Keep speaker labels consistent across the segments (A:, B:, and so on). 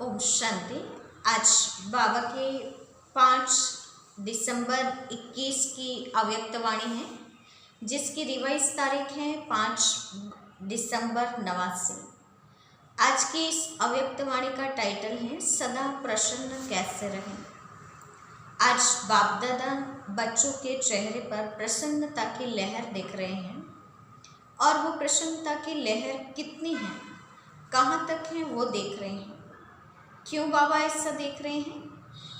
A: ओम शांति। आज बाबा के 5 दिसंबर 21 की अव्यक्तवाणी है, जिसकी रिवाइज तारीख है 5 दिसंबर 89। आज की इस अव्यक्तवाणी का टाइटल है सदा प्रसन्न कैसे रहें। आज बाप दादा बच्चों के चेहरे पर प्रसन्नता की लहर देख रहे हैं, और वो प्रसन्नता की लहर कितनी है, कहाँ तक है, वो देख रहे हैं। क्यों बाबा ऐसा देख रहे हैं?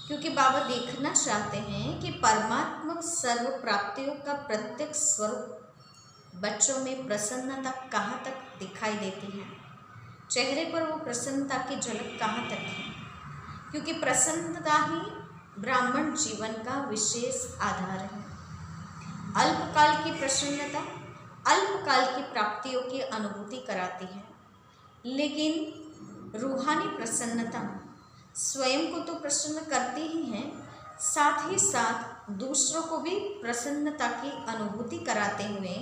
A: क्योंकि बाबा देखना चाहते हैं कि परमात्मा सर्व प्राप्तियों का प्रत्यक्ष स्वरूप बच्चों में प्रसन्नता कहाँ तक दिखाई देती है, चेहरे पर वो प्रसन्नता की झलक कहाँ तक है। क्योंकि प्रसन्नता ही ब्राह्मण जीवन का विशेष आधार है। अल्पकाल की प्रसन्नता अल्पकाल की प्राप्तियों की अनुभूति कराती है, लेकिन रूहानी प्रसन्नता स्वयं को तो प्रसन्न करती ही है, साथ ही साथ दूसरों को भी प्रसन्नता की अनुभूति कराते हुए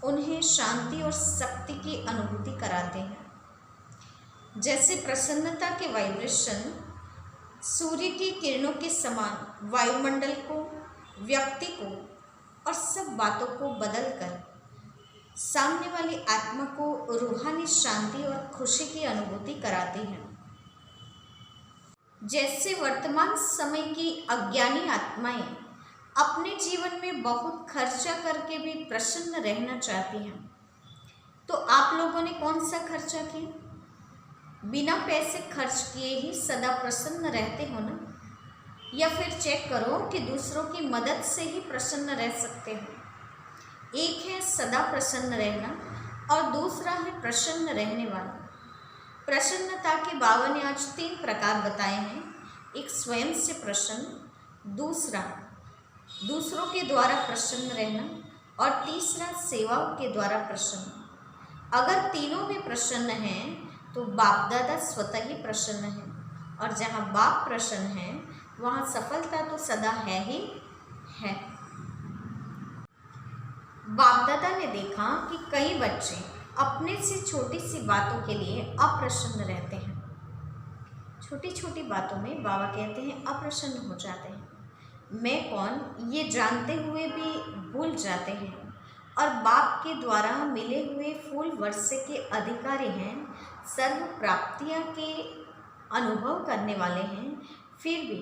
A: उन्हें शांति और शक्ति की अनुभूति कराते हैं। जैसे प्रसन्नता के वाइब्रेशन सूर्य की किरणों के समान वायुमंडल को, व्यक्ति को और सब बातों को बदलकर सामने वाली आत्मा को रूहानी शांति और खुशी की अनुभूति कराती है। जैसे वर्तमान समय की अज्ञानी आत्माएं अपने जीवन में बहुत खर्चा करके भी प्रसन्न रहना चाहती हैं, तो आप लोगों ने कौन सा खर्चा किया? बिना पैसे खर्च किए ही सदा प्रसन्न रहते हो ना? या फिर चेक करो कि दूसरों की मदद से ही प्रसन्न रह सकते हो। एक है सदा प्रसन्न रहना और दूसरा है प्रसन्न रहने वाला। प्रसन्नता के बाबा ने आज 3 प्रकार बताए हैं। एक स्वयं से प्रसन्न, दूसरा दूसरों के द्वारा प्रसन्न रहना, और तीसरा सेवाओं के द्वारा प्रसन्न। अगर तीनों में प्रसन्न हैं तो बाप दादा स्वतः ही प्रसन्न हैं, और जहाँ बाप प्रसन्न हैं वहाँ सफलता तो सदा है ही है। बाप दादा ने देखा कि कई बच्चे अपने से छोटी सी बातों के लिए अप्रसन्न रहते हैं। छोटी छोटी बातों में बाबा कहते हैं अप्रसन्न हो जाते हैं। मैं कौन ये जानते हुए भी भूल जाते हैं, और बाप के द्वारा मिले हुए फूल वर्षे के अधिकारी हैं, सर्व प्राप्तियां के अनुभव करने वाले हैं, फिर भी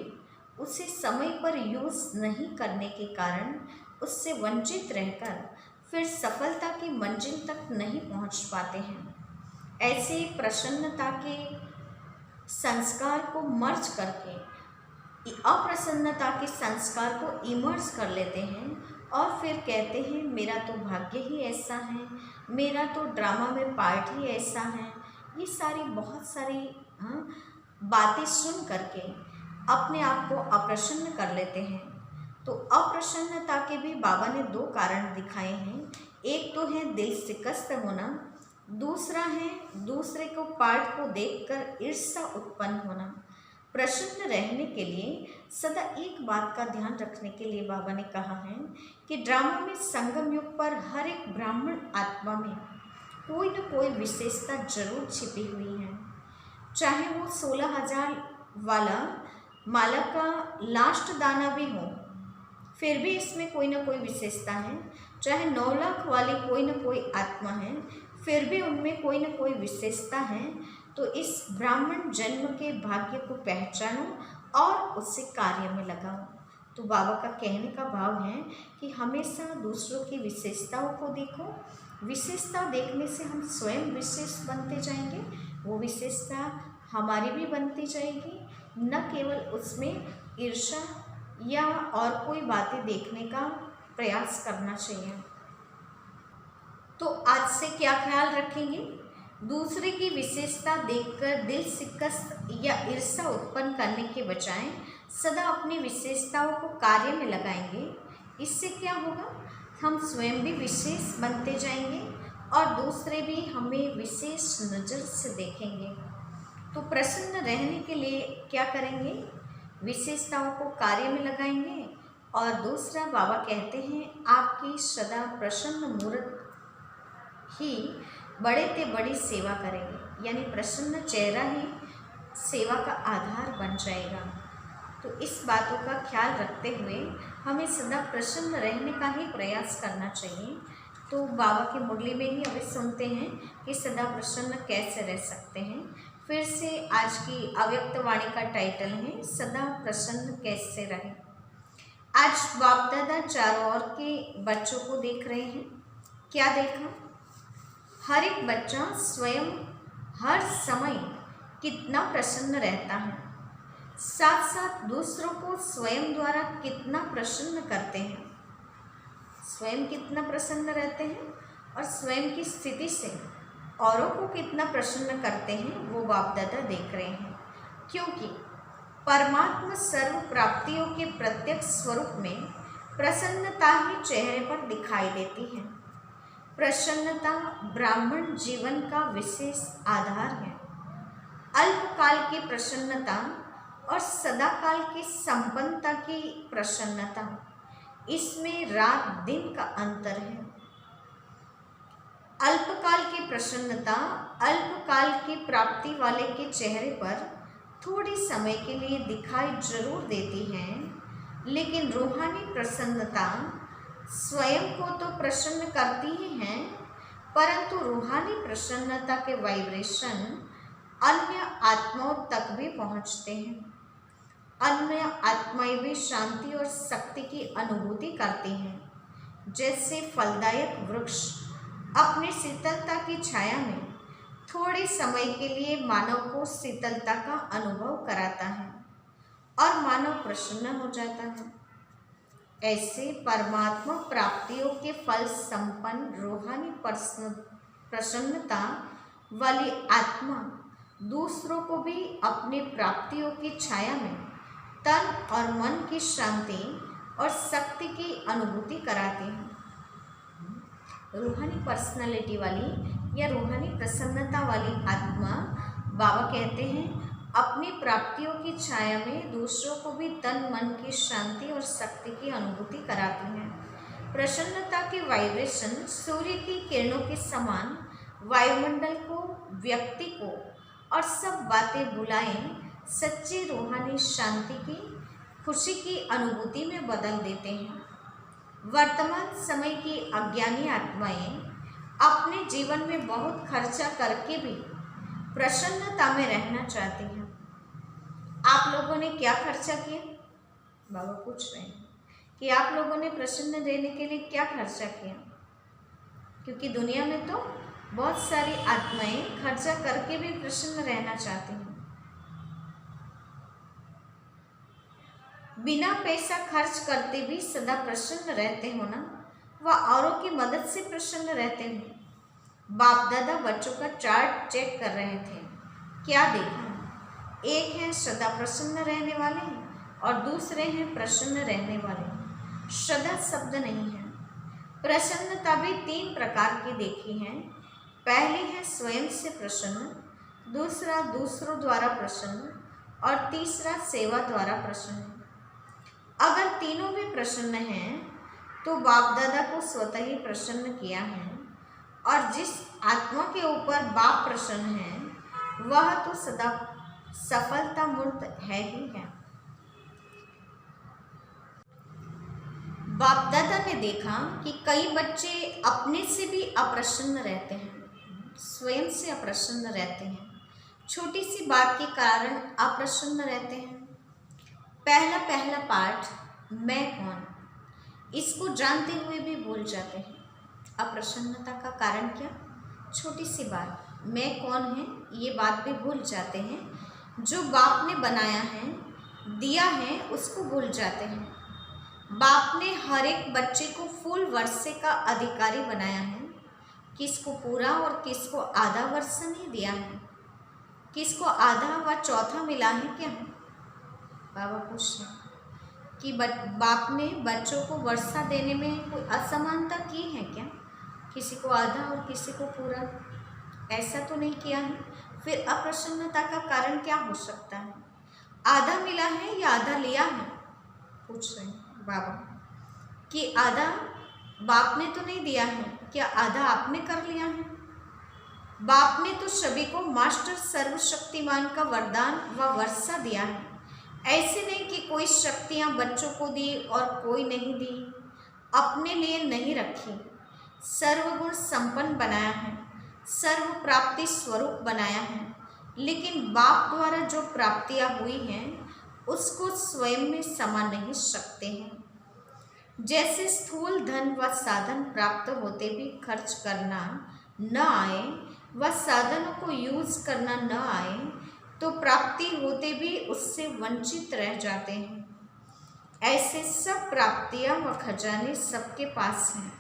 A: उसे समय पर यूज नहीं करने के कारण उससे वंचित रहकर फिर सफलता की मंजिल तक नहीं पहुंच पाते हैं। ऐसे प्रसन्नता के संस्कार को मर्ज करके अप्रसन्नता के संस्कार को इमर्ज कर लेते हैं, और फिर कहते हैं मेरा तो भाग्य ही ऐसा है, मेरा तो ड्रामा में पार्ट ही ऐसा है। ये सारी बहुत सारी बातें सुन करके अपने आप को अप्रसन्न कर लेते हैं। तो अप्रसन्नता के भी बाबा ने 2 कारण दिखाए हैं। एक तो है दिल शिकस्त होना, दूसरा है दूसरे को पार्ट को देखकर ईर्ष्या उत्पन्न होना। प्रसन्न रहने के लिए सदा एक बात का ध्यान रखने के लिए बाबा ने कहा है कि ड्रामा में संगम युग पर हर एक ब्राह्मण आत्मा में कोई न कोई विशेषता जरूर छिपी हुई है। चाहे वो 16,000 वाला माला का लास्ट दाना भी हो, फिर भी इसमें कोई ना कोई विशेषता है। चाहे 9 लाख वाली कोई ना कोई आत्मा है, फिर भी उनमें कोई ना कोई विशेषता है। तो इस ब्राह्मण जन्म के भाग्य को पहचानो और उससे कार्य में लगाओ। तो बाबा का कहने का भाव है कि हमेशा दूसरों की विशेषताओं को देखो। विशेषता देखने से हम स्वयं विशेष बनते जाएंगे, वो विशेषता हमारी भी बनती जाएगी। न केवल उसमें ईर्ष्या या और कोई बातें देखने का प्रयास करना चाहिए। तो आज से क्या ख्याल रखेंगे? दूसरे की विशेषता देखकर दिल शिकस्त या ईर्ष्या उत्पन्न करने के बजाय सदा अपनी विशेषताओं को कार्य में लगाएंगे। इससे क्या होगा? हम स्वयं भी विशेष बनते जाएंगे और दूसरे भी हमें विशेष नज़र से देखेंगे। तो प्रसन्न रहने के लिए क्या करेंगे? विशेषताओं को कार्य में लगाएंगे। और दूसरा बाबा कहते हैं आपकी सदा प्रसन्न मूर्त ही बड़े ते बड़ी सेवा करेंगे, यानी प्रसन्न चेहरा ही सेवा का आधार बन जाएगा। तो इस बातों का ख्याल रखते हुए हमें सदा प्रसन्न रहने का ही प्रयास करना चाहिए। तो बाबा की मुरली में ही अभी सुनते हैं कि सदा प्रसन्न कैसे रह सकते हैं। फिर से आज की अव्यक्त वाणी का टाइटल है सदा प्रसन्न कैसे रहे। आज बाप दादा चारों ओर के बच्चों को देख रहे हैं। क्या देखा? हर एक बच्चा स्वयं हर समय कितना प्रसन्न रहता है, साथ साथ दूसरों को स्वयं द्वारा कितना प्रसन्न करते हैं। स्वयं कितना प्रसन्न रहते हैं और स्वयं की स्थिति से औरों को कितना प्रसन्न करते हैं वो बाप दादा देख रहे हैं। क्योंकि परमात्मा सर्व प्राप्तियों के प्रत्यक्ष स्वरूप में प्रसन्नता ही चेहरे पर दिखाई देती है। प्रसन्नता ब्राह्मण जीवन का विशेष आधार है। अल्पकाल की प्रसन्नता और सदाकाल की संपन्नता की प्रसन्नता, इसमें रात दिन का अंतर है। अल्पकाल की प्रसन्नता अल्पकाल की प्राप्ति वाले के चेहरे पर थोड़ी समय के लिए दिखाई जरूर देती है, लेकिन रूहानी प्रसन्नता स्वयं को तो प्रसन्न करती ही हैं, परंतु रूहानी प्रसन्नता के वाइब्रेशन अन्य आत्माओं तक भी पहुंचते हैं। अन्य आत्माएं भी शांति और शक्ति की अनुभूति करती हैं। जैसे फलदायक वृक्ष अपनी शीतलता की छाया में थोड़े समय के लिए मानव को शीतलता का अनुभव कराता है और मानव प्रसन्न हो जाता है, ऐसे परमात्मा प्राप्तियों के फल संपन्न रूहानी प्रसन्नता वाली आत्मा दूसरों को भी अपनी प्राप्तियों की छाया में तन और मन की शांति और शक्ति की अनुभूति कराती है। रूहानी पर्सनालिटी वाली या रूहानी प्रसन्नता वाली आत्मा, बाबा कहते हैं, अपनी प्राप्तियों की छाया में दूसरों को भी तन मन की शांति और शक्ति की अनुभूति कराती है। प्रसन्नता के वाइब्रेशन सूर्य की किरणों के समान वायुमंडल को, व्यक्ति को और सब बातें बुलाएं सच्ची रूहानी शांति की, खुशी की अनुभूति में बदल देते हैं। वर्तमान समय की अज्ञानी आत्माएं अपने जीवन में बहुत खर्चा करके भी प्रसन्नता में रहना चाहती हैं। आप लोगों ने क्या खर्चा किया? बाबा पूछ रहे हैं कि आप लोगों ने प्रसन्न रहने के लिए क्या खर्चा किया? क्योंकि दुनिया में तो बहुत सारी आत्माएं खर्चा करके भी प्रसन्न रहना चाहती हैं। बिना पैसा खर्च करते भी सदा प्रसन्न रहते हो ना, वह औरों की मदद से प्रसन्न रहते हो। बाप दादा बच्चों का चार्ट चेक कर रहे थे। क्या देखा? एक है सदा प्रसन्न रहने वाले और दूसरे हैं प्रसन्न रहने वाले। सदा शब्द नहीं है। प्रसन्नता भी 3 प्रकार की देखी है। पहली है स्वयं से प्रसन्न, दूसरा दूसरों द्वारा प्रसन्न और तीसरा सेवा द्वारा प्रसन्न। अगर तीनों भी प्रसन्न हैं तो बाप दादा को स्वतः ही प्रसन्न किया है, और जिस आत्मा के ऊपर बाप प्रसन्न है वह तो सदा सफलता मूर्त है ही है। बाप दादा ने देखा कि कई बच्चे अपने से भी अप्रसन्न रहते हैं, स्वयं से अप्रसन्न रहते हैं, छोटी सी बात के कारण अप्रसन्न रहते हैं। पहला पाठ मैं कौन, इसको जानते हुए भी भूल जाते हैं। अप्रसन्नता का कारण क्या? छोटी सी बात, मैं कौन है, ये बात भी भूल जाते हैं। जो बाप ने बनाया है, दिया है, उसको भूल जाते हैं। बाप ने हर एक बच्चे को फुल वर्षे का अधिकारी बनाया है। किसको पूरा और किसको आधा वर्षा नहीं दिया है, किसको आधा व चौथा मिला है क्या? बाबा पूछ रहे कि बाप ने बच्चों को वर्षा देने में कोई असमानता की है क्या? किसी को आधा और किसी को पूरा, ऐसा तो नहीं किया है। फिर अप्रसन्नता का कारण क्या हो सकता है? आधा मिला है या आधा लिया है? पूछ रहे हैं बाबा कि आधा बाप ने तो नहीं दिया है, क्या आधा आपने कर लिया है? बाप ने तो सभी को मास्टर सर्वशक्तिमान का वरदान व वर्षा दिया है। ऐसे नहीं कि कोई शक्तियां बच्चों को दी और कोई नहीं दी, अपने लिए नहीं रखी। सर्वगुण संपन्न बनाया है, सर्व प्राप्ति स्वरूप बनाया है, लेकिन बाप द्वारा जो प्राप्तियां हुई हैं उसको स्वयं में समा नहीं सकते हैं। जैसे स्थूल धन व साधन प्राप्त होते भी खर्च करना न आए व साधनों को यूज करना न आए तो प्राप्ति होते भी उससे वंचित रह जाते हैं। ऐसे सब प्राप्तियां व खजाने सबके पास हैं,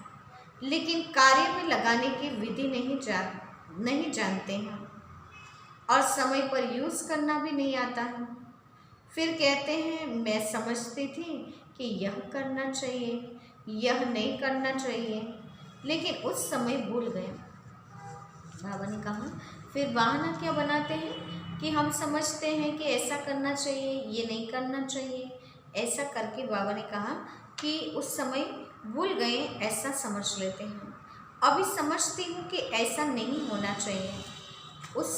A: लेकिन कार्य में लगाने की विधि नहीं जानते हैं और समय पर यूज करना भी नहीं आता है। फिर कहते हैं मैं समझती थी कि यह करना चाहिए, यह नहीं करना चाहिए, लेकिन उस समय भूल गए। बाबा ने कहा फिर बहाना क्या बनाते हैं कि हम समझते हैं कि ऐसा करना चाहिए, ये नहीं करना चाहिए। ऐसा करके बाबा ने कहा कि उस समय भूल गए, ऐसा समझ लेते हैं। अभी समझती हूँ कि ऐसा नहीं होना चाहिए। उस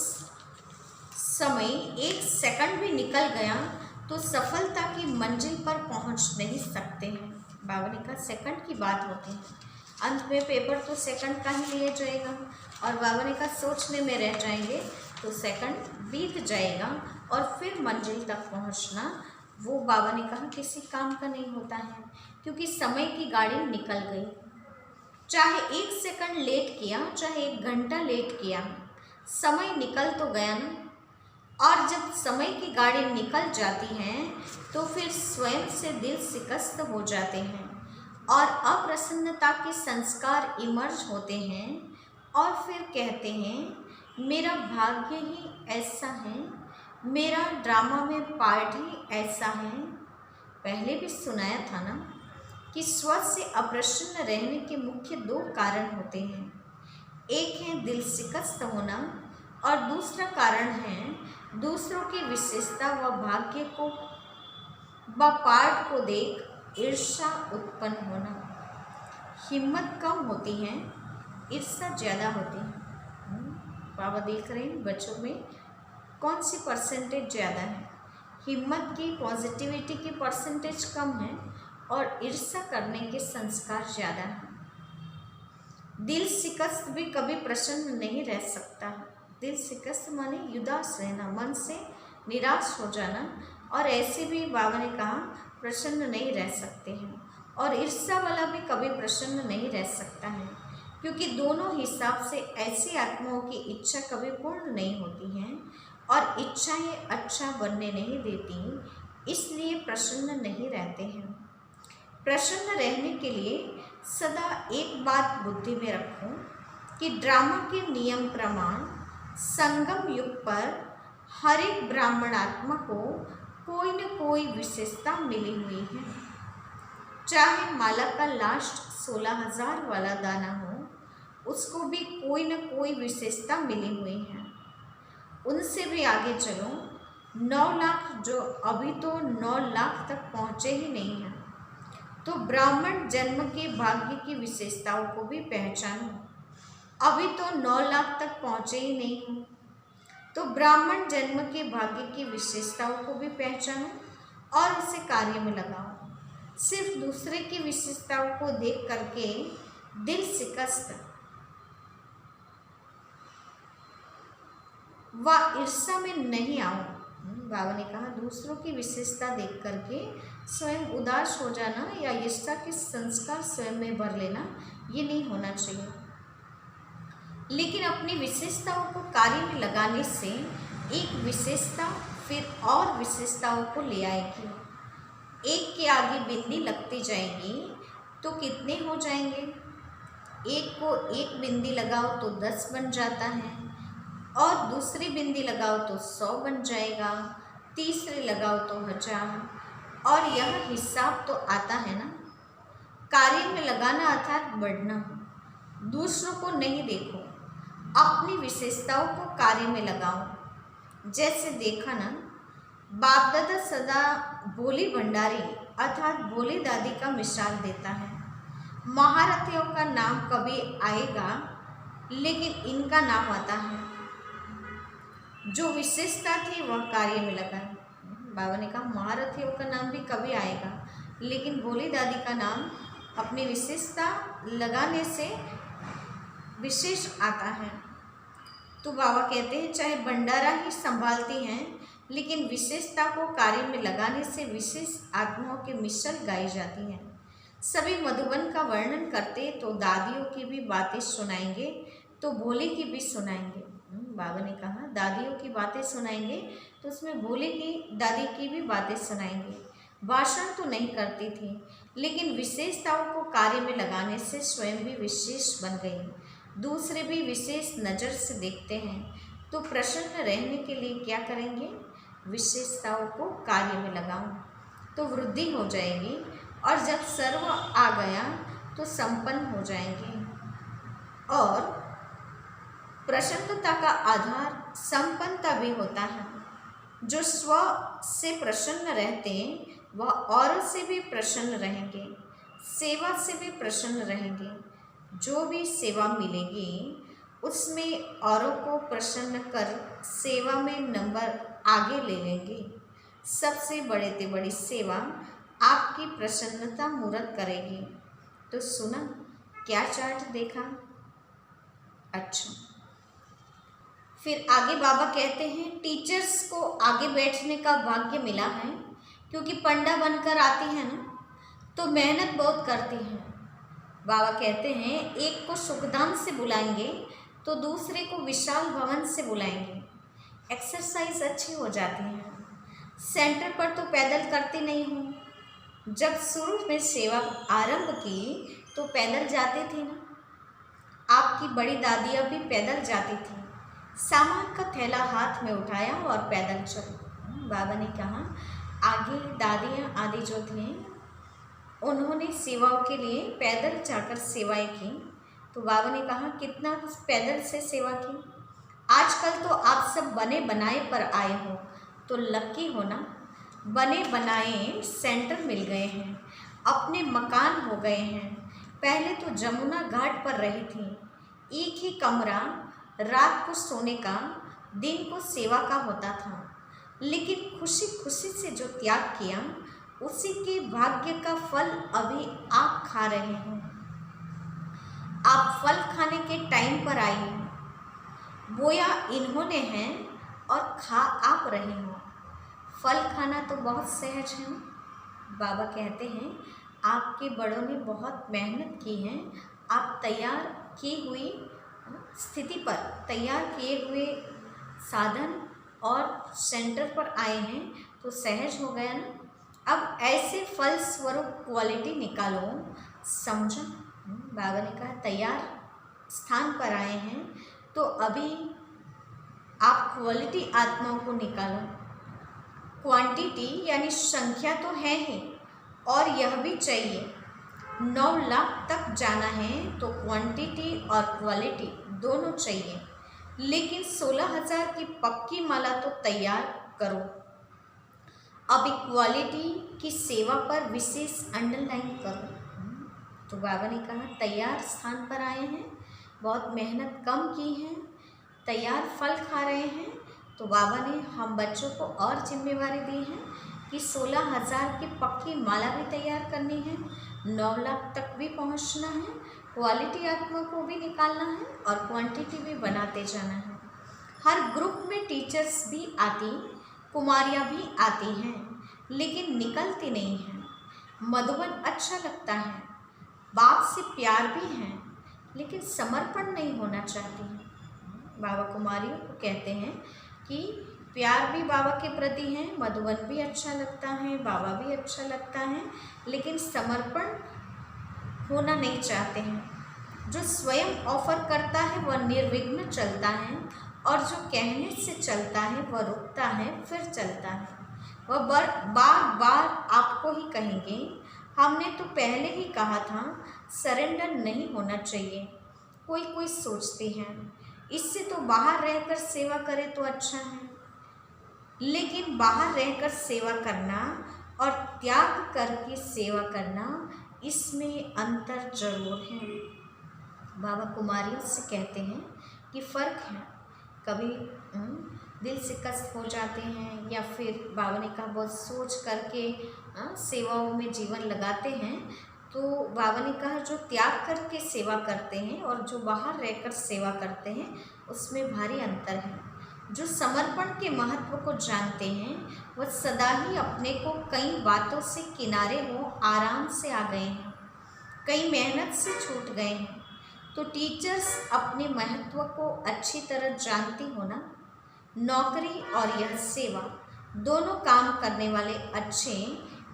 A: समय 1 सेकंड भी निकल गया तो सफलता की मंजिल पर पहुँच नहीं सकते हैं। बाबा ने कहा सेकंड की बात होती है, अंत में पेपर तो सेकंड का ही लिया जाएगा और बाबा ने कहा सोचने में रह जाएंगे तो सेकंड बीत जाएगा और फिर मंजिल तक पहुंचना वो बाबा ने कहा किसी काम का नहीं होता है, क्योंकि समय की गाड़ी निकल गई। चाहे 1 सेकंड लेट किया, चाहे 1 घंटा लेट किया, समय निकल तो गया ना। और जब समय की गाड़ी निकल जाती है तो फिर स्वयं से दिल शिकस्त हो जाते हैं और अप्रसन्नता के संस्कार इमर्ज होते हैं और फिर कहते हैं मेरा भाग्य ही ऐसा है, मेरा ड्रामा में पार्ट ही ऐसा है। पहले भी सुनाया था ना कि स्व से अप्रसन्न रहने के मुख्य 2 कारण होते हैं। एक है दिल शिकस्त होना और दूसरा कारण है दूसरों की विशेषता व भाग्य को व पार्ट को देख ईर्ष्या उत्पन्न होना। हिम्मत कम होती है, ईर्ष्या ज़्यादा होती है। बाबा देख रहे हैं बच्चों में कौन सी परसेंटेज ज़्यादा है। हिम्मत की, पॉजिटिविटी की परसेंटेज कम है और ईर्ष्या करने के संस्कार ज़्यादा हैं। दिल शिकस्त भी कभी प्रसन्न नहीं रह सकता। दिल शिकस्त माने उदास रहना, मन से निराश हो जाना, और ऐसे भी बाबा ने कहा प्रसन्न नहीं रह सकते हैं। और ईर्ष्या वाला भी कभी प्रसन्न नहीं रह सकता है, क्योंकि दोनों हिसाब से ऐसी आत्माओं की इच्छा कभी पूर्ण नहीं होती हैं और इच्छाएं अच्छा बनने नहीं देती, इसलिए प्रसन्न नहीं रहते हैं। प्रसन्न रहने के लिए सदा एक बात बुद्धि में रखो कि ड्रामा के नियम प्रमाण संगम युग पर हर एक ब्राह्मणात्मा को कोई न कोई विशेषता मिली हुई है। चाहे माला का लास्ट 16,000 वाला दाना हो, उसको भी कोई न कोई विशेषता मिली हुई है। उनसे भी आगे चलो, 9 लाख जो अभी तो 9 लाख तक पहुँचे ही नहीं हैं, तो ब्राह्मण जन्म के भाग्य की विशेषताओं को भी पहचानो। अभी तो 9 लाख तक पहुँचे ही नहीं हो, तो ब्राह्मण जन्म के भाग्य की विशेषताओं को भी पहचानो और उसे कार्य में लगाओ। सिर्फ दूसरे की विशेषताओं को देख करके दिल शिकस्त व ईर्ष्या में नहीं आओ। बाबा ने कहा दूसरों की विशेषता देख करके स्वयं उदास हो जाना या ईर्ष्या के संस्कार स्वयं में भर लेना, ये नहीं होना चाहिए। लेकिन अपनी विशेषताओं को कार्य में लगाने से एक विशेषता फिर और विशेषताओं को ले आएगी। एक के आगे बिंदी लगती जाएगी तो कितने हो जाएंगे? एक को एक बिंदी लगाओ तो 10 बन जाता है, और दूसरी बिंदी लगाओ तो 100 बन जाएगा, तीसरी लगाओ तो 1000, और यह हिसाब तो आता है ना। कार्य में लगाना अर्थात बढ़ना। दूसरों को नहीं देखो, अपनी विशेषताओं को कार्य में लगाओ। जैसे देखा ना, बाप दादा सदा भोली भंडारी अर्थात भोली दादी का मिसाल देता है। महारथियों का नाम कभी आएगा लेकिन इनका नाम आता है। जो विशेषता थी वह कार्य में लगा। बाबा ने कहा महारथियों का नाम भी कभी आएगा, लेकिन भोली दादी का नाम अपनी विशेषता लगाने से विशेष आता है। तो बाबा कहते हैं चाहे भंडारा ही संभालती हैं, लेकिन विशेषता को कार्य में लगाने से विशेष आत्माओं की मिसल गाई जाती हैं। सभी मधुबन का वर्णन करते तो दादियों की भी बातें सुनाएंगे, तो भोले की भी सुनाएंगे। बाबा ने कहा दादियों की बातें सुनाएंगे तो उसमें भोले की दादी की भी बातें सुनाएंगे। भाषण तो नहीं करती थी, लेकिन विशेषताओं को कार्य में लगाने से स्वयं भी विशेष बन गई। दूसरे भी विशेष नज़र से देखते हैं तो प्रसन्न रहने के लिए क्या करेंगे? विशेषताओं को कार्य में लगाओ तो वृद्धि हो जाएगी, और जब सर्व आ गया तो संपन्न हो जाएंगे। और प्रसन्नता का आधार संपन्नता भी होता है। जो स्व से प्रसन्न रहते हैं वह औरों से भी प्रसन्न रहेंगे, सेवा से भी प्रसन्न रहेंगे। जो भी सेवा मिलेगी उसमें औरों को प्रसन्न कर सेवा में नंबर आगे ले लेंगे। सबसे बड़े से बड़ी सेवा आपकी प्रसन्नता मूर्त करेगी। तो सुना क्या चार्ट देखा? अच्छा, फिर आगे बाबा कहते हैं टीचर्स को आगे बैठने का भाग्य मिला है, क्योंकि पंडा बनकर आती है ना तो मेहनत बहुत करती हैं। बाबा कहते हैं एक को सुखधाम से बुलाएंगे तो दूसरे को विशाल भवन से बुलाएंगे। एक्सरसाइज अच्छी हो जाती है। सेंटर पर तो पैदल करती नहीं हूँ। जब शुरू में सेवा आरंभ की तो पैदल जाते थे ना। आपकी बड़ी दादियाँ भी पैदल जाती थी। सामान का थैला हाथ में उठाया और पैदल चलो। बाबा ने कहा आगे दादियाँ आदि जो थे उन्होंने सेवाओं के लिए पैदल जाकर सेवाएं की। तो बाबा ने कहा कितना पैदल से सेवा की। आजकल तो आप सब बने बनाए पर आए हो तो लकी हो ना। बने बनाए सेंटर मिल गए हैं, अपने मकान हो गए हैं। पहले तो जमुना घाट पर रही थी, एक ही कमरा, रात को सोने का, दिन को सेवा का होता था। लेकिन खुशी खुशी से जो त्याग किया उसी के भाग्य का फल अभी आप खा रहे हो। आप फल खाने के टाइम पर आई हो। बोया इन्होंने है और खा आप रहे हो। फल खाना तो बहुत सहज है। बाबा कहते हैं आपके बड़ों ने बहुत मेहनत की है। आप तैयार की हुई स्थिति पर, तैयार किए हुए साधन और सेंटर पर आए हैं तो सहज हो गया ना। अब ऐसे फल स्वरूप क्वालिटी निकालो, समझो। बाबा ने कहा तैयार स्थान पर आए हैं तो अभी आप क्वालिटी आत्माओं को निकालो। क्वांटिटी यानी संख्या तो है ही, और यह भी चाहिए। 9 लाख तक जाना है तो क्वांटिटी और क्वालिटी दोनों चाहिए। लेकिन 16,000 की पक्की माला तो तैयार करो। अब इक्वालिटी की सेवा पर विशेष अंडरलाइन करो। तो बाबा ने कहा तैयार स्थान पर आए हैं, बहुत मेहनत कम की है, तैयार फल खा रहे हैं। तो बाबा ने हम बच्चों को और जिम्मेवारी दी है कि 16,000 की पक्की माला भी तैयार करनी है, 9 लाख तक भी पहुंचना है, क्वालिटी आत्मा को भी निकालना है और क्वांटिटी भी बनाते जाना है। हर ग्रुप में टीचर्स भी आती, कुमारियाँ भी आती हैं, लेकिन निकलती नहीं हैं। मधुबन अच्छा लगता है, बाप से प्यार भी है, लेकिन समर्पण नहीं होना चाहती हैं। बाबा कुमारियों को कहते हैं कि प्यार भी बाबा के प्रति है, मधुबन भी अच्छा लगता है, बाबा भी अच्छा लगता है, लेकिन समर्पण होना नहीं चाहते हैं। जो स्वयं ऑफर करता है वह निर्विघ्न चलता है, और जो कहने से चलता है वह रुकता है फिर चलता है। वह बार बार आपको ही कहेंगे हमने तो पहले ही कहा था, सरेंडर नहीं होना चाहिए। कोई कोई सोचते हैं इससे तो बाहर रहकर सेवा करे तो अच्छा है, लेकिन बाहर रहकर सेवा करना और त्याग करके सेवा करना, इसमें अंतर जरूर है। बाबा कुमारियों से कहते हैं कि फ़र्क है, कभी दिल से कष्ट हो जाते हैं या फिर बाबा ने कहा बहुत सोच करके सेवाओं में जीवन लगाते हैं। तो बाबा ने कहा जो त्याग करके सेवा करते हैं और जो बाहर रहकर सेवा करते हैं उसमें भारी अंतर है। जो समर्पण के महत्व को जानते हैं वह सदा ही अपने को कई बातों से किनारे हो आराम से आ गए हैं, कई मेहनत से छूट गए हैं। तो टीचर्स अपने महत्व को अच्छी तरह जानती हो ना। नौकरी और यह सेवा दोनों काम करने वाले अच्छे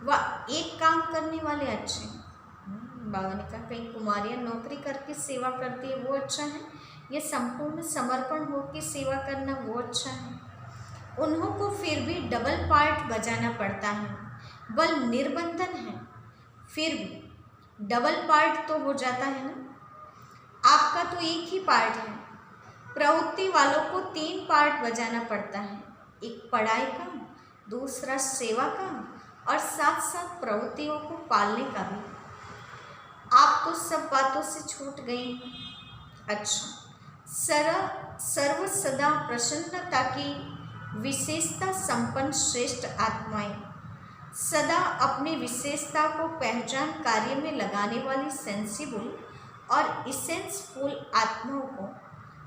A: व एक काम करने वाले अच्छे। बाबा ने कहा कहीं कुमारियाँ नौकरी करके सेवा करती है वो अच्छा है, यह संपूर्ण समर्पण हो के सेवा करना वो अच्छा है। उन्हों को फिर भी डबल पार्ट बजाना पड़ता है, बल निर्बंधन है, फिर भी डबल पार्ट तो हो जाता है ना। आपका तो एक ही पार्ट है, प्रवृत्ति वालों को 3 पार्ट बजाना पड़ता है, एक पढ़ाई का, दूसरा सेवा का और साथ साथ प्रवृत्तियों को पालने का भी। आप तो सब बातों से छूट गए हैं। अच्छा, सर्व सदा प्रसन्नता की विशेषता संपन्न श्रेष्ठ आत्माएं, सदा अपनी विशेषता को पहचान कार्य में लगाने वाली सेंसिबल और इसेंसफुल आत्माओं को,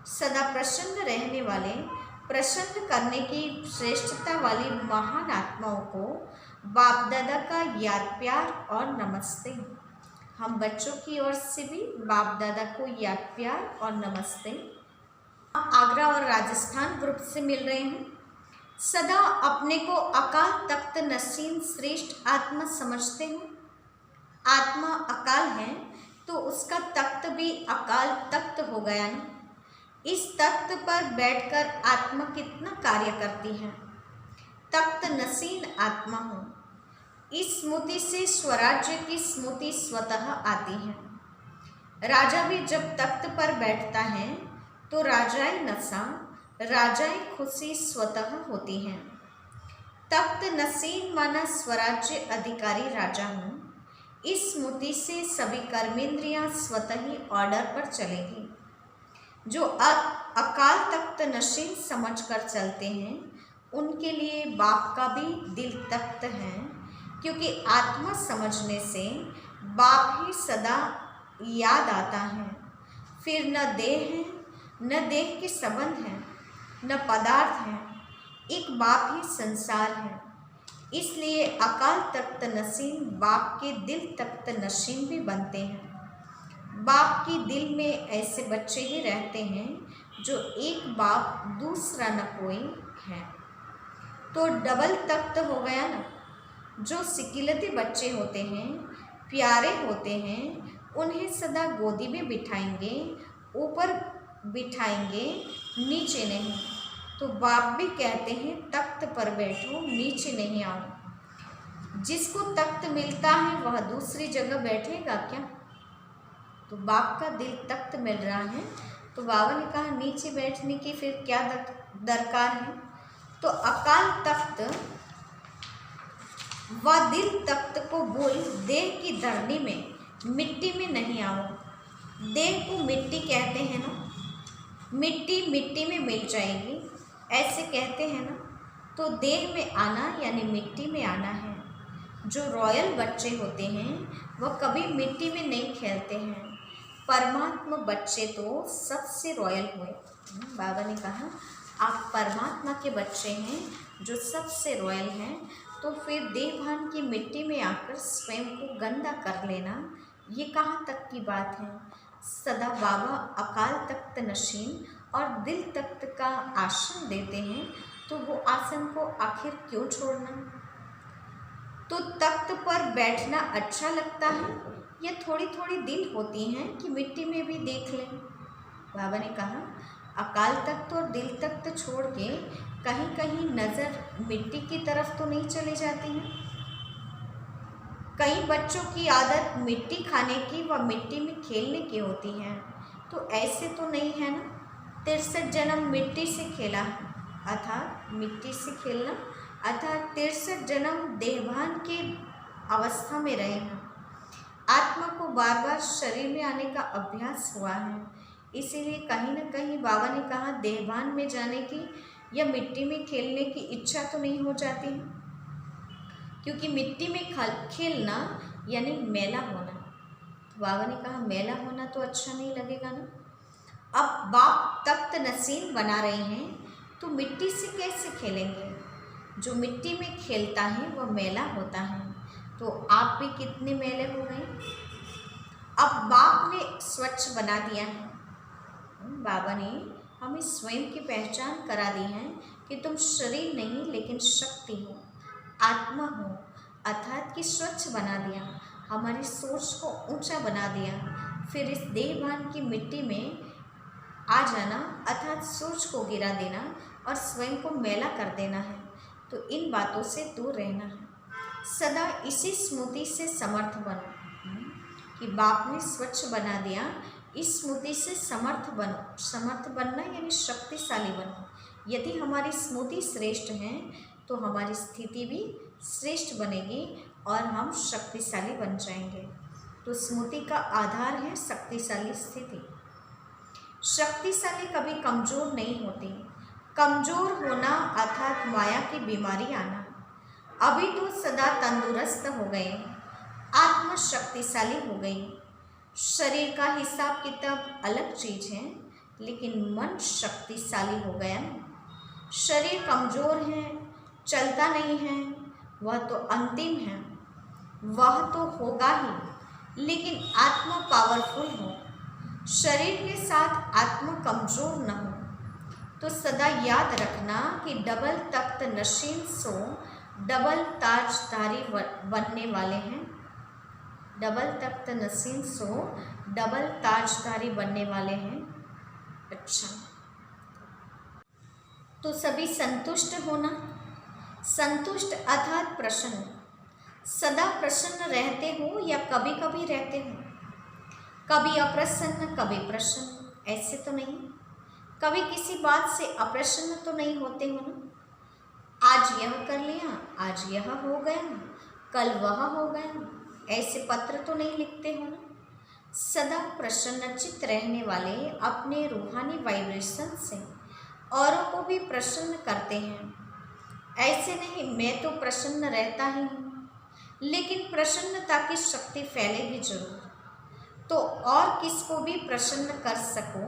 A: सदा प्रसन्न रहने वाले, प्रसन्न करने की श्रेष्ठता वाली महान आत्माओं को बाप दादा का याद प्यार और नमस्ते। हम बच्चों की ओर से भी बाप दादा को याद प्यार और नमस्ते। आगरा और राजस्थान ग्रुप से मिल रहे हैं। सदा अपने को अकाल तख्त नसीन श्रेष्ठ आत्मा समझते हो। आत्मा अकाल है तो उसका तख्त भी अकाल तख्त हो गया ना। इस तख्त पर बैठकर आत्मा कितना कार्य करती है। तख्त नसीन आत्मा हो, इस स्मृति से स्वराज्य की स्मृति स्वतः आती है। राजा भी जब तख्त पर बैठता है तो राजाई नशा, राजाई खुशी स्वतः होती है। तख्त नसीन माना स्वराज्य अधिकारी राजा हूँ। इस स्मृति से सभी कर्मेंद्रियां स्वतः ही ऑर्डर पर चलेगी। जो अकाल तख्त नशीन समझकर चलते हैं उनके लिए बाप का भी दिल तख्त है, क्योंकि आत्मा समझने से बाप ही सदा याद आता है। फिर न देह है, न देह के संबंध है, न पदार्थ है, एक बाप ही संसार है। इसलिए अकाल तख्त नसीन बाप के दिल तख्त नशीन भी बनते हैं। बाप की दिल में ऐसे बच्चे ही रहते हैं जो एक बाप दूसरा न कोई है। तो डबल तख्त हो गया ना। जो सिकिलते बच्चे होते हैं, प्यारे होते हैं, उन्हें सदा गोदी में बिठाएंगे, ऊपर बिठाएंगे, नीचे नहीं। तो बाप भी कहते हैं तख्त पर बैठो, नीचे नहीं आओ। जिसको तख्त मिलता है वह दूसरी जगह बैठेगा क्या? तो बाप का दिल तख्त मिल रहा है तो बाबा ने कहा नीचे बैठने की फिर क्या दरकार है। तो अकाल तख्त व दिल तख्त को भूल देह की धरनी में, मिट्टी में नहीं आओ। देह को मिट्टी कहते हैं ना, मिट्टी मिट्टी में मिल जाएगी ऐसे कहते हैं ना। तो देह में आना यानी मिट्टी में आना है। जो रॉयल बच्चे होते हैं वह कभी मिट्टी में नहीं खेलते हैं। परमात्मा बच्चे तो सबसे रॉयल हुए। बाबा ने कहा आप परमात्मा के बच्चे हैं जो सबसे रॉयल हैं, तो फिर देहभान की मिट्टी में आकर स्वयं को गंदा कर लेना ये कहाँ तक की बात है। सदा बाबा अकाल तख्त नशीन और दिल तख्त का आसन देते हैं, तो वो आसन को आखिर क्यों छोड़ना। तो तख्त पर बैठना अच्छा लगता है या थोड़ी थोड़ी दिल होती हैं कि मिट्टी में भी देख लें। बाबा ने कहा अकाल तख्त और दिल तख्त छोड़ के कहीं कहीं नज़र मिट्टी की तरफ तो नहीं चली जाती है। कई बच्चों की आदत मिट्टी खाने की व मिट्टी में खेलने की होती है, तो ऐसे तो नहीं है ना। 63 जन्म मिट्टी से खेला अर्थात मिट्टी से खेलना अर्थात 63 जन्म देहभान की अवस्था में रहे हैं। आत्मा को बार बार शरीर में आने का अभ्यास हुआ है, इसीलिए कहीं ना कहीं बाबा ने कहा देहभान में जाने की या मिट्टी में खेलने की इच्छा तो नहीं हो जाती है, क्योंकि मिट्टी में खेलना यानी मैला होना। तो बाबा ने कहा मैला होना तो अच्छा नहीं लगेगा ना। अब बाप तख्त नसीन बना रहे हैं तो मिट्टी से कैसे खेलेंगे? जो मिट्टी में खेलता है वह मैला होता है, तो आप भी कितने मैले हो गए। अब बाप ने स्वच्छ बना दिया है, बाबा ने हमें स्वयं की पहचान करा दी है कि तुम शरीर नहीं लेकिन शक्ति हो, आत्मा हो, अर्थात कि स्वच्छ बना दिया, हमारी सोच को ऊंचा बना दिया। फिर इस देहभान की मिट्टी में आ जाना अर्थात सोच को गिरा देना और स्वयं को मैला कर देना है। तो इन बातों से दूर रहना है, सदा इसी स्मृति से समर्थ बनो कि बाप ने स्वच्छ बना दिया। इस स्मृति से समर्थ बनो, समर्थ बनना यानी शक्तिशाली बनो। यदि हमारी स्मृति श्रेष्ठ है तो हमारी स्थिति भी श्रेष्ठ बनेगी और हम शक्तिशाली बन जाएंगे। तो स्मृति का आधार है शक्तिशाली स्थिति। शक्तिशाली कभी कमज़ोर नहीं होती। कमज़ोर होना अर्थात माया की बीमारी आना। अभी तो सदा तंदुरुस्त हो गए, आत्मा शक्तिशाली हो गई। शरीर का हिसाब किताब अलग चीज़ है, लेकिन मन शक्तिशाली हो गया। शरीर कमज़ोर है, चलता नहीं है, वह तो अंतिम है, वह तो होगा ही, लेकिन आत्मा पावरफुल हो। शरीर के साथ आत्मा कमज़ोर न हो। तो सदा याद रखना कि डबल तख्त नशीन सो डबल ताजधारी बनने वाले हैं। डबल तख्त नशीन सो डबल ताजधारी बनने वाले हैं। अच्छा, तो सभी संतुष्ट होना। संतुष्ट अर्थात प्रसन्न। सदा प्रसन्न रहते हो या कभी कभी रहते हो? कभी अप्रसन्न कभी प्रसन्न, ऐसे तो नहीं। कभी किसी बात से अप्रसन्न तो नहीं होते हो ना। आज यह कर लिया, आज यह हो गया, कल वह हो गया, ऐसे पत्र तो नहीं लिखते हो ना। सदा प्रसन्नचित्त रहने वाले अपने रूहानी वाइब्रेशन से औरों को भी प्रसन्न करते हैं। ऐसे नहीं मैं तो प्रसन्न रहता ही हूँ, लेकिन प्रसन्नता की शक्ति फैलेगी जरूर, तो और किसको भी प्रसन्न कर सको,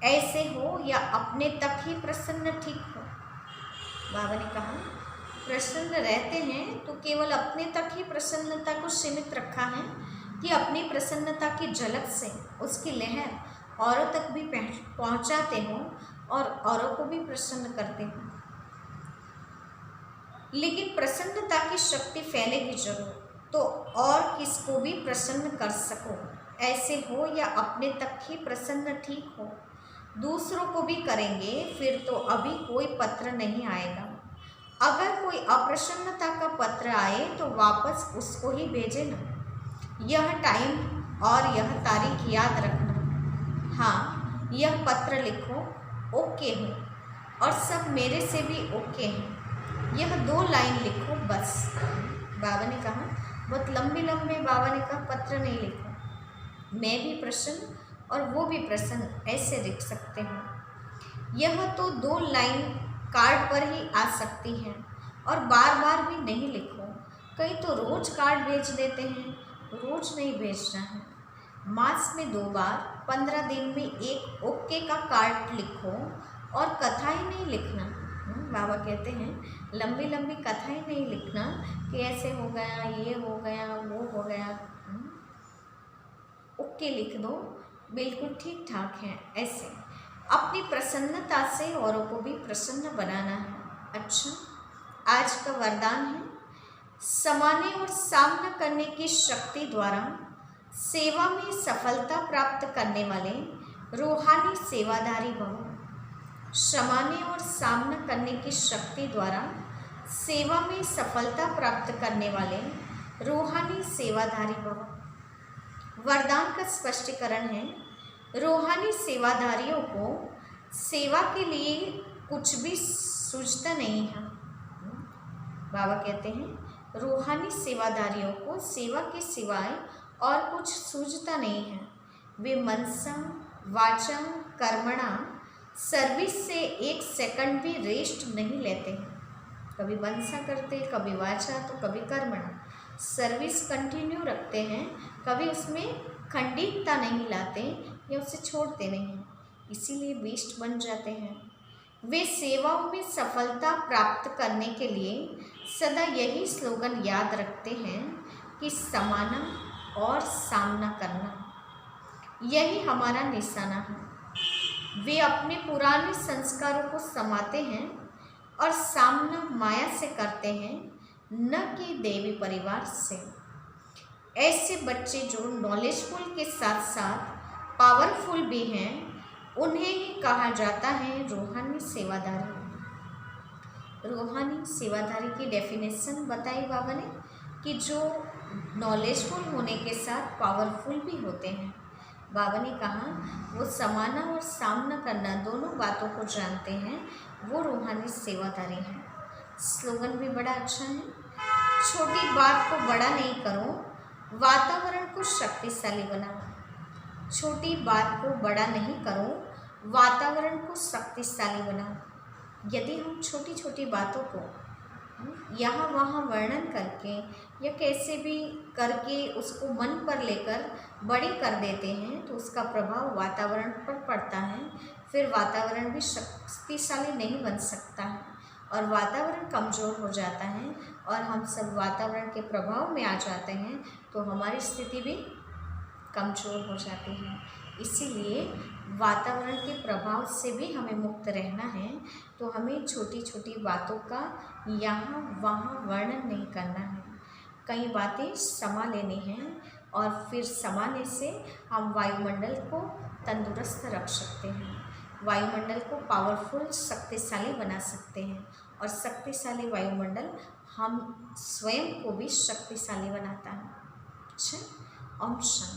A: ऐसे हो या अपने तक ही प्रसन्न ठीक हो। बाबा ने कहा प्रसन्न रहते हैं तो केवल अपने तक ही प्रसन्नता को सीमित रखा है कि अपनी प्रसन्नता की झलक से उसकी लहर औरों तक भी पहुंचाते हो और औरों को भी प्रसन्न करते हो। लेकिन प्रसन्नता की शक्ति फैलेगी जरूर, तो और किसको भी प्रसन्न कर सको, ऐसे हो या अपने तक ही प्रसन्न ठीक हो। दूसरों को भी करेंगे फिर तो अभी कोई पत्र नहीं आएगा। अगर कोई अप्रसन्नता का पत्र आए तो वापस उसको ही भेजे ना। यह टाइम और यह तारीख याद रखना। हाँ, यह पत्र लिखो, ओके हो, और सब मेरे से भी ओके हैं। यह 2 लाइन लिखो बस। बाबा ने कहा बहुत लंबे लंबे बाबा ने कहा पत्र नहीं लिखो। मैं भी प्रसन्न और वो भी प्रसन्न, ऐसे लिख सकते हो। यह तो 2 लाइन कार्ड पर ही आ सकती है और बार बार भी नहीं लिखो। कई तो रोज कार्ड भेज देते हैं, रोज नहीं भेजना है। मास में 2 बार, 15 दिन में एक ओके का कार्ड लिखो और कथाएं नहीं लिखना। बाबा कहते हैं लंबी लंबी कथाएं नहीं लिखना कि ऐसे हो गया, ये हो गया, वो हो गया। ओके लिख दो, बिल्कुल ठीक ठाक है। ऐसे अपनी प्रसन्नता से औरों को भी प्रसन्न बनाना है। अच्छा, आज का वरदान है समाने और सामना करने की शक्ति द्वारा सेवा में सफलता प्राप्त करने वाले रूहानी सेवादारी भव। समाने और सामना करने की शक्ति द्वारा सेवा में सफलता प्राप्त करने वाले रूहानी सेवादारी भव। वरदान का स्पष्टीकरण है रूहानी सेवादारियों को सेवा के लिए कुछ भी सूझता नहीं है। बाबा कहते हैं रूहानी सेवादारियों को सेवा के सिवाय और कुछ सूझता नहीं है। वे मनसा वाचा कर्मणा सर्विस से एक सेकंड भी रेस्ट नहीं लेते हैं। कभी मनसा करते, कभी वाचा तो कभी कर्मणा, सर्विस कंटिन्यू रखते हैं, कभी उसमें खंडितता नहीं लाते या उसे छोड़ते नहीं, इसीलिए बेस्ट बन जाते हैं। वे सेवाओं में सफलता प्राप्त करने के लिए सदा यही स्लोगन याद रखते हैं कि समाना और सामना करना, यही हमारा निशाना है। वे अपने पुराने संस्कारों को समाते हैं और सामना माया से करते हैं, न कि देवी परिवार से। ऐसे बच्चे जो नॉलेजफुल के साथ साथ पावरफुल भी हैं, उन्हें ही कहा जाता है रूहानी सेवादारी। रूहानी सेवादारी की डेफिनेशन बताई बाबा ने कि जो नॉलेजफुल होने के साथ पावरफुल भी होते हैं। बाबा ने कहा वो समाना और सामना करना दोनों बातों को जानते हैं, वो रूहानी सेवादारी हैं। स्लोगन भी बड़ा अच्छा है, छोटी बात को बड़ा नहीं करो, वातावरण को शक्तिशाली बनाओ। छोटी बात को बड़ा नहीं करो, वातावरण को शक्तिशाली बनाओ। यदि हम छोटी छोटी बातों को यहाँ वहाँ वर्णन करके या कैसे भी करके उसको मन पर लेकर बड़ी कर देते हैं, तो उसका प्रभाव वातावरण पर पड़ता है। फिर वातावरण भी शक्तिशाली नहीं बन सकता है और वातावरण कमज़ोर हो जाता है और हम सब वातावरण के प्रभाव में आ जाते हैं, तो हमारी स्थिति भी कमज़ोर हो जाती है। इसीलिए वातावरण के प्रभाव से भी हमें मुक्त रहना है, तो हमें छोटी छोटी बातों का यहाँ वहाँ वर्णन नहीं करना है। कई बातें समा लेनी हैं और फिर समाने से हम वायुमंडल को तंदुरुस्त रख सकते हैं, वायुमंडल को पावरफुल शक्तिशाली बना सकते हैं और शक्तिशाली वायुमंडल हम स्वयं को भी शक्तिशाली बनाता है। अच्छा, ओम शांति।